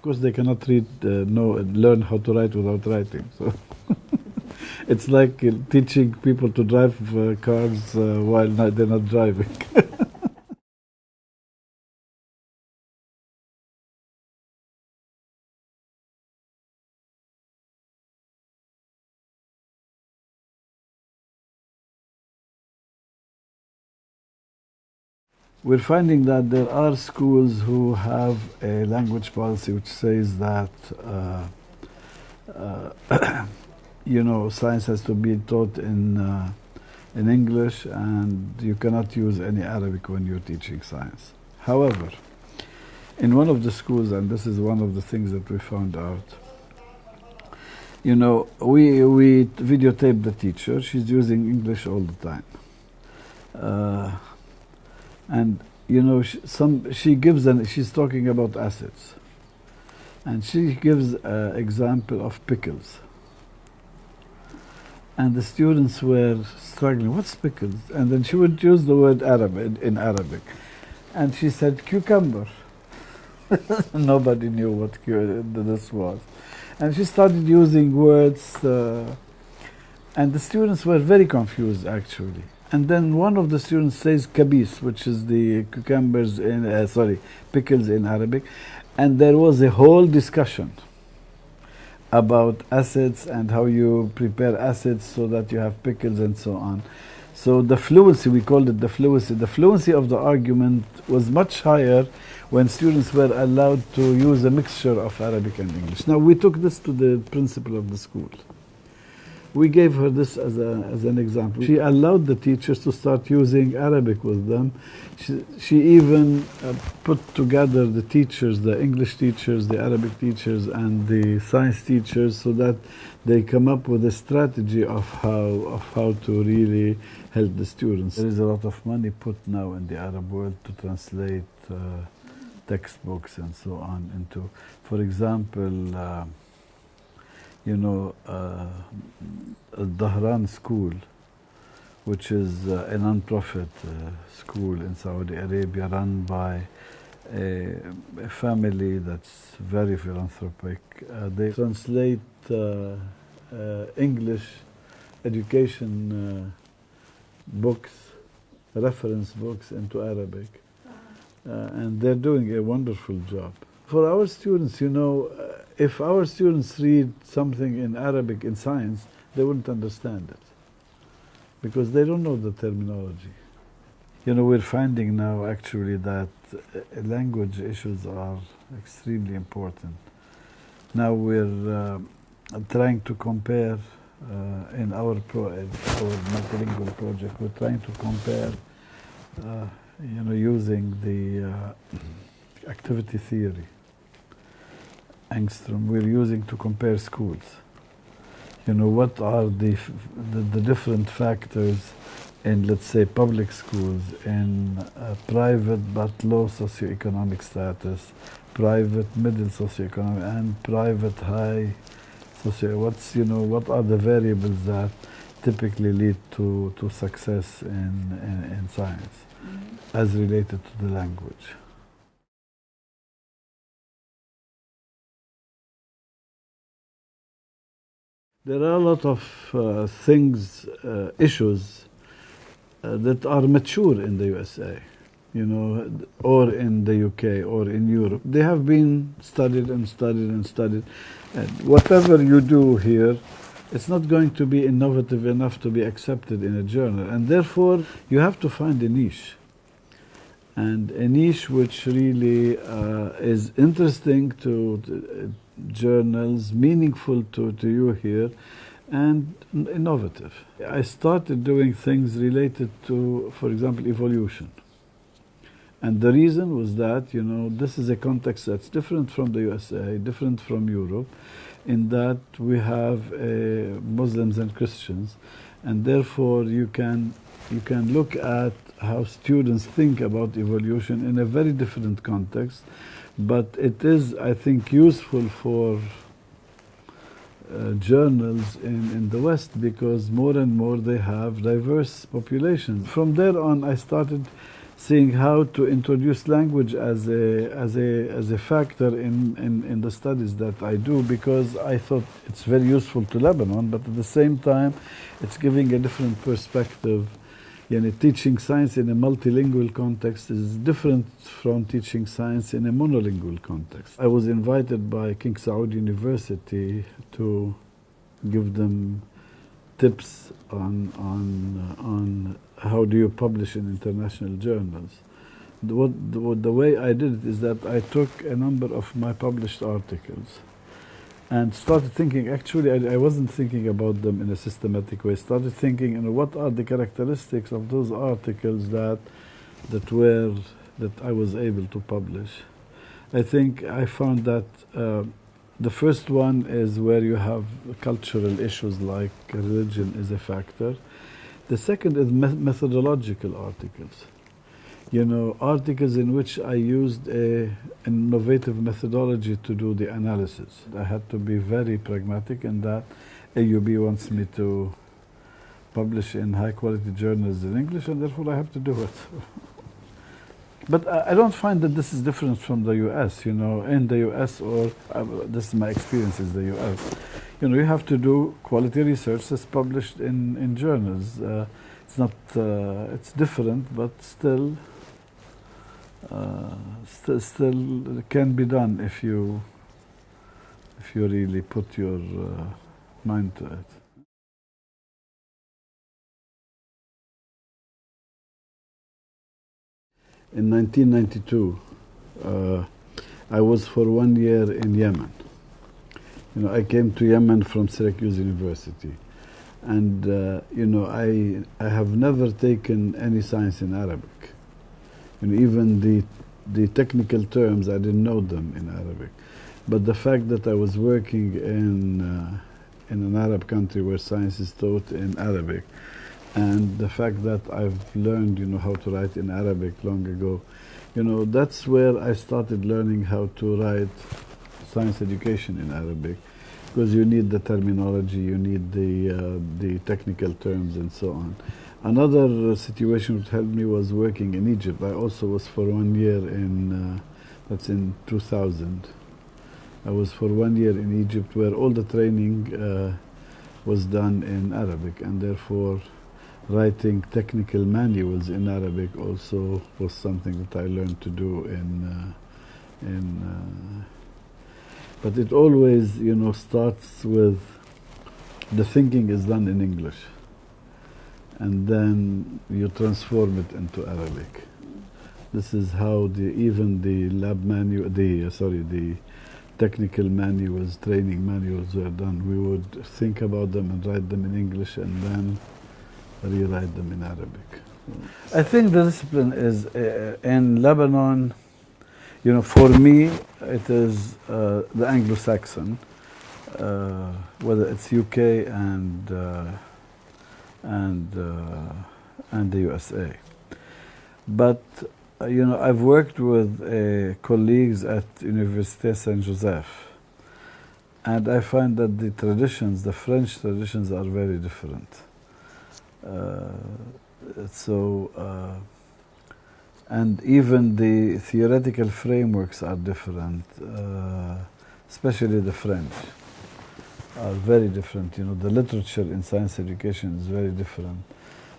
course, they cannot read, learn how to write without writing. So it's like teaching people to drive cars while they're not driving. We're finding that there are schools who have a language policy which says that science has to be taught in English, and you cannot use any Arabic when you're teaching science. However, in one of the schools, and this is one of the things that we found out, we videotape the teacher. She's using English all the time. And she gives she's talking about acids, and she gives an example of pickles, and the students were struggling. What's pickles? And then she would use the word in Arabic, and she said cucumber. Nobody knew what this was, and she started using words, and the students were very confused actually. And then one of the students says kabis, which is the pickles in Arabic. And there was a whole discussion about acids and how you prepare acids so that you have pickles and so on. So the fluency, we called it the fluency of the argument was much higher when students were allowed to use a mixture of Arabic and English. Now, we took this to the principal of the school. We gave her this as an example. She allowed the teachers to start using Arabic with them. She even put together the teachers, the English teachers, the Arabic teachers, and the science teachers, so that they come up with a strategy of how to really help the students. There is a lot of money put now in the Arab world to translate textbooks and so on into, for example, Dahran School, which is a non-profit school in Saudi Arabia run by a family that's very philanthropic. They translate English education books, reference books into Arabic. And they're doing a wonderful job. For our students, if our students read something in Arabic in science, they wouldn't understand it because they don't know the terminology. We're finding now actually that language issues are extremely important. Now we're trying to compare in our multilingual project, we're trying to compare using the activity theory. Angstrom, we're using to compare schools. What are the different factors in, let's say, public schools, in private but low socioeconomic status, private middle socioeconomic, and private high what are the variables that typically lead to success in science as related to the language. There are a lot of issues that are mature in the USA, or in the UK or in Europe. They have been studied and studied and studied. And whatever you do here, it's not going to be innovative enough to be accepted in a journal. And therefore, you have to find a niche. And a niche which really is interesting to journals, meaningful to you here, and innovative. I started doing things related to, for example, evolution. And the reason was that, this is a context that's different from the USA, different from Europe, in that we have Muslims and Christians, and therefore you can look at how students think about evolution in a very different context. But it is, I think, useful for journals in the West, because more and more they have diverse populations. From there on, I started seeing how to introduce language as a factor in the studies that I do, because I thought it's very useful to Lebanon, but at the same time, it's giving a different perspective. Teaching science in a multilingual context is different from teaching science in a monolingual context. I was invited by King Saud University to give them tips on how do you publish in international journals. The way I did it is that I took a number of my published articles and started thinking, actually I wasn't thinking about them in a systematic way, started thinking, what are the characteristics of those articles that I was able to publish. I think I found that the first one is where you have cultural issues like religion is a factor. The second is methodological articles. Articles in which I used an innovative methodology to do the analysis. I had to be very pragmatic in that AUB wants me to publish in high-quality journals in English, and therefore I have to do it. But I don't find that this is different from the US. In the US, or this is my experience in the US, you have to do quality research that's published in journals. It's not, it's different, but still can be done if you really put your mind to it. In 1992, I was for 1 year in Yemen. I came to Yemen from Syracuse University, and I have never taken any science in Arabic. Even the technical terms, I didn't know them in Arabic. But the fact that I was working in an Arab country where science is taught in Arabic, and the fact that I've learned, how to write in Arabic long ago, that's where I started learning how to write science education in Arabic, because you need the terminology, you need the technical terms, and so on. Another situation which helped me was working in Egypt. I also was for 1 year that's in 2000. I was for 1 year in Egypt, where all the training was done in Arabic, and therefore writing technical manuals in Arabic also was something that I learned to do but it always, starts with the thinking is done in English, and then you transform it into Arabic. This is how even the lab manual, the technical manuals, training manuals were done. We would think about them and write them in English, and then rewrite them in Arabic. I think the discipline is in Lebanon. For me, it is the Anglo-Saxon, whether it's UK and the USA. But I've worked with colleagues at Université Saint-Joseph, and I find that the traditions, the French traditions, are very different. And even the theoretical frameworks are different, especially the French are very different. The literature in science education is very different.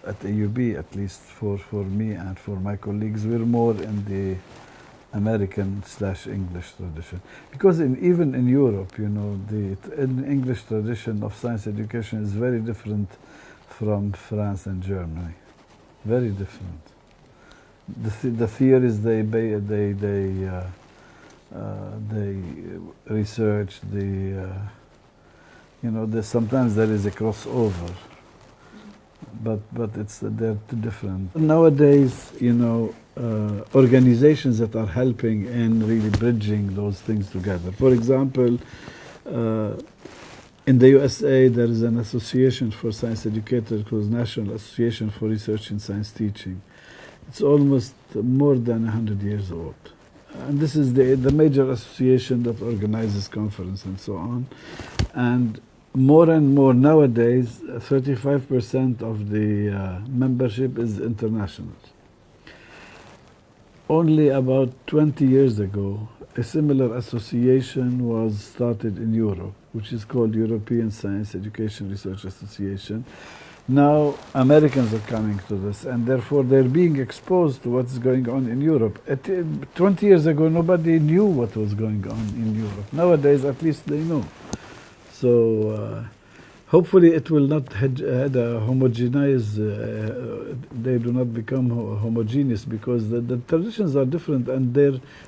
At AUB, at least for me and for my colleagues, we're more in the American/English tradition. Because even in Europe, the English tradition of science education is very different from France and Germany. Very different. The theories they research, sometimes there is a crossover, but they're too different. Nowadays, organizations that are helping in really bridging those things together. For example, in the USA, there is an association for science educators called National Association for Research in Science Teaching. It's almost more than 100 years old. And this is the major association that organizes conference and so on. And more nowadays, 35% of the membership is international. only about 20 years ago, a similar association was started in Europe, which is called European Science Education Research Association. Now Americans are coming to this, and therefore they're being exposed to what's going on in Europe. 20 years ago, nobody knew what was going on in Europe. Nowadays, at least they know. So hopefully it will not head a homogenize, they do not become homogeneous, because the traditions are different, and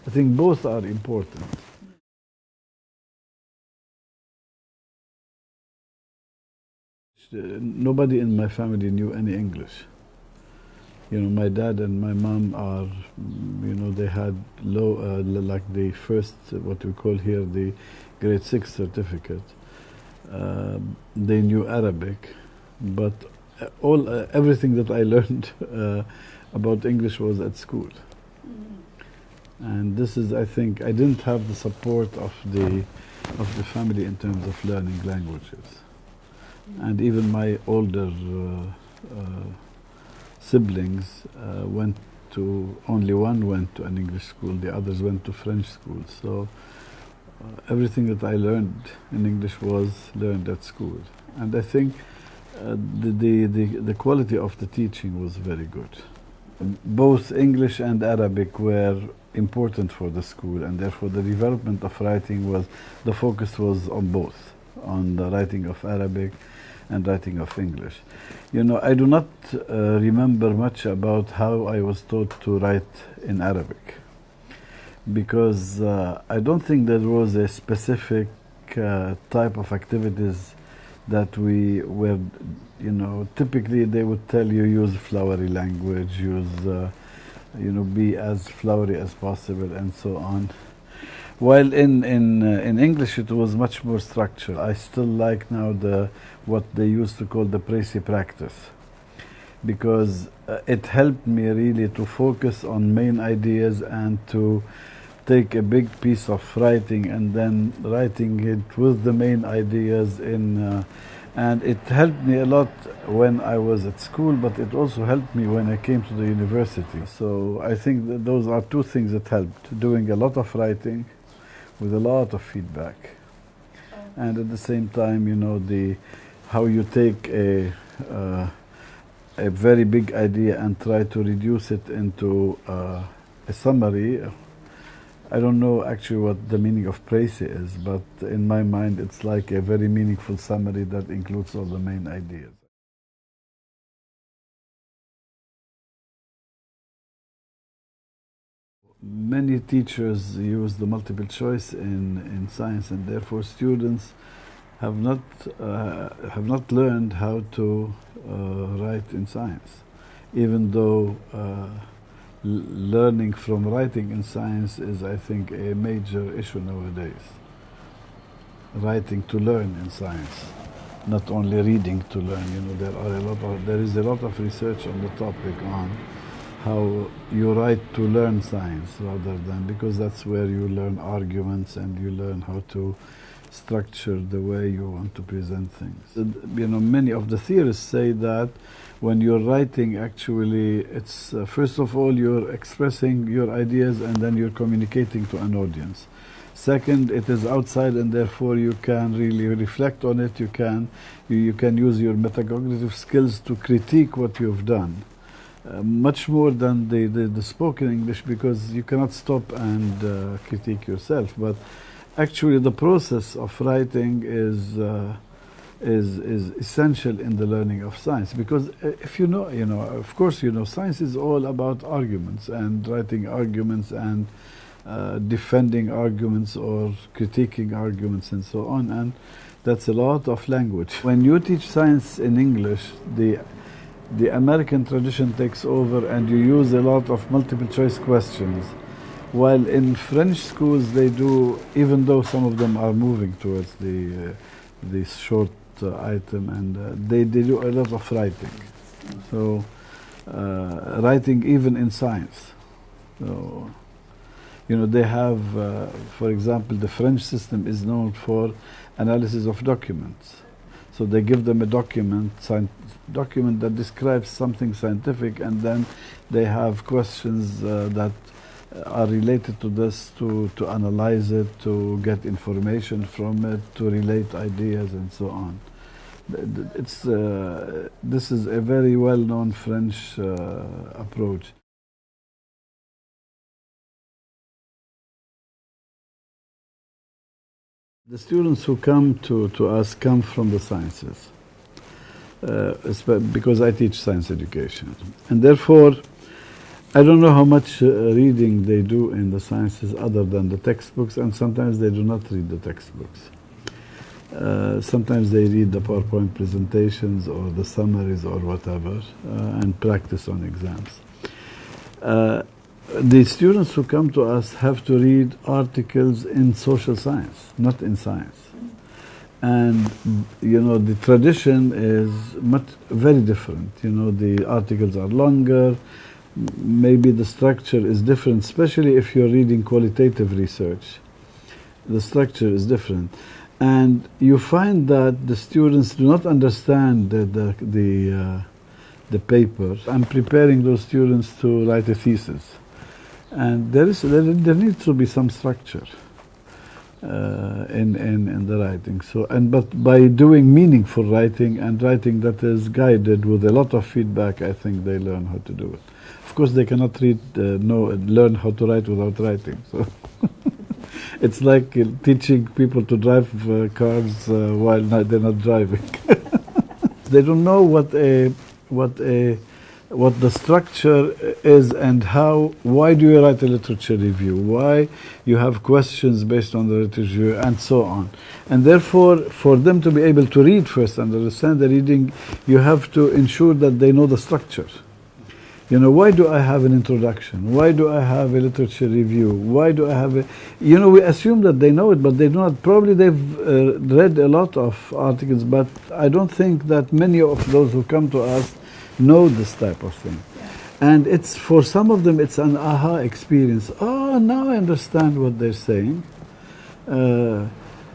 I think both are important. Nobody in my family knew any English. You know, my dad and my mom are, you know, they had low, like the first, what we call here, the grade 6 certificate. They knew Arabic, but everything that I learned about English was at school. And this is, I think, I didn't have the support of the family in terms of learning languages. And even my older siblings only one went to an English school, the others went to French school. So everything that I learned in English was learned at school. And I think the quality of the teaching was very good. Both English and Arabic were important for the school, and therefore the development of writing the focus was on both, on the writing of Arabic and writing of English. You know, I do not remember much about how I was taught to write in Arabic, because I don't think there was a specific type of activities that we were, you know, typically they would tell you use flowery language, you know, be as flowery as possible, and so on. While in English it was much more structured. I still like now what they used to call the précis practice, because it helped me really to focus on main ideas and to take a big piece of writing and then writing it with the main ideas and it helped me a lot when I was at school, but it also helped me when I came to the university. So I think that those are two things that helped: doing a lot of writing with a lot of feedback, and at the same time, you know, how you take a very big idea and try to reduce it into a summary. I don't know actually what the meaning of précis is, but in my mind it's like a very meaningful summary that includes all the main ideas. Many teachers use the multiple choice in science, and therefore students have not learned how to write in science, even though learning from writing in science is, I think, a major issue nowadays. Writing to learn in science, not only reading to learn. You know, there is a lot of research on the topic on how you write to learn science, rather than, because that's where you learn arguments and you learn how to structure the way you want to present things. You know, many of the theorists say that when you're writing, actually, it's first of all you're expressing your ideas and then you're communicating to an audience. Second, it is outside, and therefore you can really reflect on it. You can use your metacognitive skills to critique what you've done, much more than the spoken English, because you cannot stop and critique yourself. But actually, the process of writing is essential in the learning of science, because if you know, of course, you know, science is all about arguments and writing arguments and defending arguments or critiquing arguments and so on, and that's a lot of language. When you teach science in English, the American tradition takes over and you use a lot of multiple choice questions, while in French schools they do, even though some of them are moving towards the short item, and they do a lot of writing. So writing even in science. So, you know, they have, for example, the French system is known for analysis of documents. So they give them a document that describes something scientific, and then they have questions that are related to this, to analyze it, to get information from it, to relate ideas and so on. This is a very well-known French approach. The students who come to us come from the sciences, because I teach science education. And therefore, I don't know how much reading they do in the sciences other than the textbooks, and sometimes they do not read the textbooks. Sometimes they read the PowerPoint presentations or the summaries or whatever, and practice on exams. The students who come to us have to read articles in social science, not in science. And, you know, the tradition is very different. You know, the articles are longer, maybe the structure is different, especially if you're reading qualitative research. The structure is different. And you find that the students do not understand the paper. I'm preparing those students to write a thesis. And there needs to be some structure in the writing. But by doing meaningful writing and writing that is guided with a lot of feedback, I think they learn how to do it. Of course, they cannot learn how to write without writing. So it's like teaching people to drive cars while they're not driving. They don't know what the structure is and why do you write a literature review, why you have questions based on the literature and so on. And therefore, for them to be able to read first and understand the reading, you have to ensure that they know the structure. You know, why do I have an introduction? Why do I have a literature review? Why do I have a... You know, we assume that they know it, but they do not. Probably they've read a lot of articles, but I don't think that many of those who come to us know this type of thing. And it's, for some of them, it's an aha experience. Oh, now I understand what they're saying.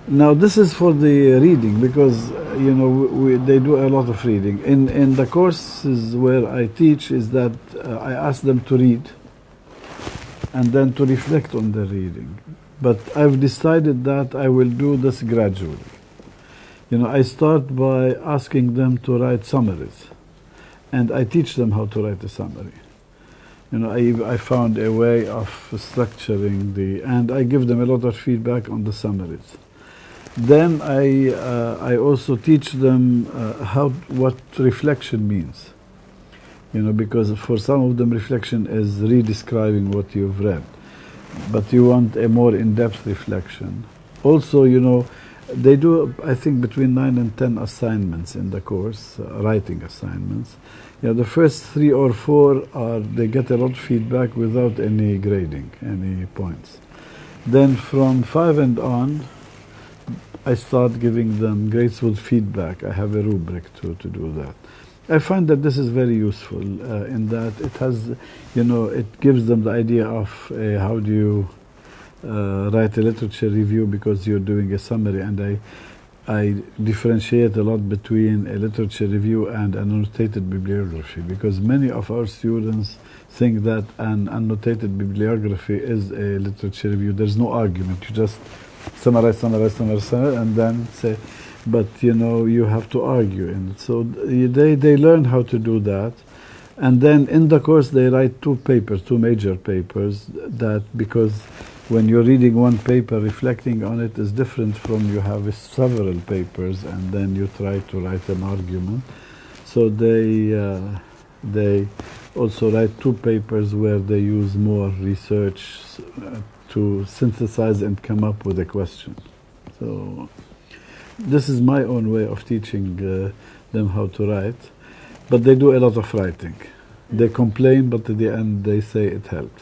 Now this is for the reading, because you know they do a lot of reading. In the courses where I teach, is that I ask them to read and then to reflect on the reading. But I've decided that I will do this gradually. You know, I start by asking them to write summaries, and I teach them how to write a summary. You know, I found a way of structuring and I give them a lot of feedback on the summaries. Then I also teach them what reflection means. You know, because for some of them reflection is redescribing what you've read, but you want a more in-depth reflection. Also, you know, they do, I think, between 9 and 10 assignments in the course, writing assignments. You know, the first 3 or 4 they get a lot of feedback without any grading, any points. Then from 5 and on, I start giving them grades with feedback. I have a rubric to do that. I find that this is very useful in that it has, you know, it gives them the idea of how do you write a literature review, because you're doing a summary, and I differentiate a lot between a literature review and an annotated bibliography, because many of our students think that an annotated bibliography is a literature review. There's no argument. You just summarize, and then say, but you know, you have to argue in it. So they learn how to do that. And then in the course they write 2 major papers, because when you're reading one paper, reflecting on it is different from you have several papers and then you try to write an argument. So they also write 2 papers where they use more research to synthesize and come up with a question. So this is my own way of teaching them how to write. But they do a lot of writing. They complain, but at the end they say it helped.